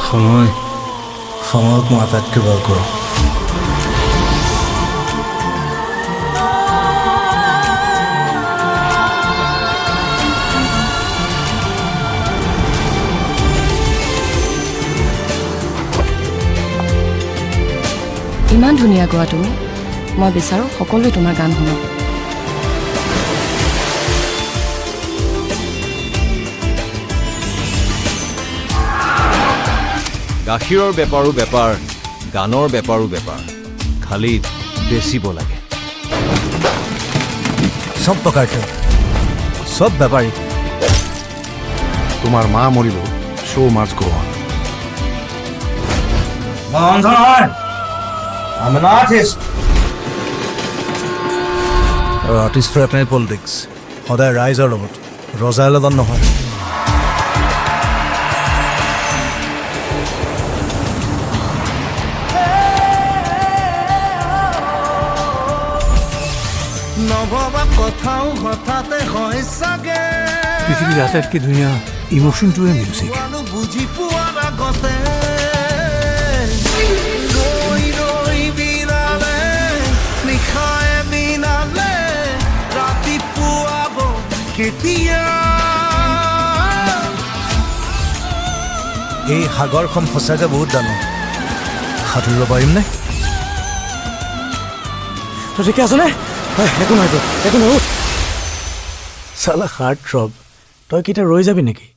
সময়ক মই আটাইতকৈ ভাল কৰোঁ। ইমান ধুনীয়া গোৱা তুমি। মই বিচাৰোঁ সকলোৱে তোমাৰ গান শুনক। গাখীৰৰ বেপাৰো বেপাৰ, গানৰ বেপাৰো বেপাৰ, খালি বেচিব লাগে। চব টকাৰ খেল, চব বেপাৰী। তোমাৰ মা মৰিব, শ্ব' মাছ গো অন। মই অন্ধ নহয়, I'm an artist. আৰু আৰ্টিষ্টৰ এটাই পলিটিক্স, সদায় ৰাইজৰ লগত, ৰজাৰ লগত নহয়। নভবা কথাও হঠাতে হয় চাগে, পৃথিৱীৰ আটাইতকৈ ধুনীয়া ইমোশ্যনটোৱে মিউজিক। বুজি পোৱাৰ আগতে ৰৈ ৰৈ বিনালে, নিশাই দিনালে, ৰাতিপুৱাব কেতিয়া। এই সাগৰখন সঁচাকৈ বহুত ডাঙৰ, সাঁতুৰিব পাৰিমনে? তই ঠিকে আছনে? একো নহয়, একো নহয়। চালা হাৰ্ট থ্ৰব, তই কেতিয়া ৰৈ যাবি নেকি?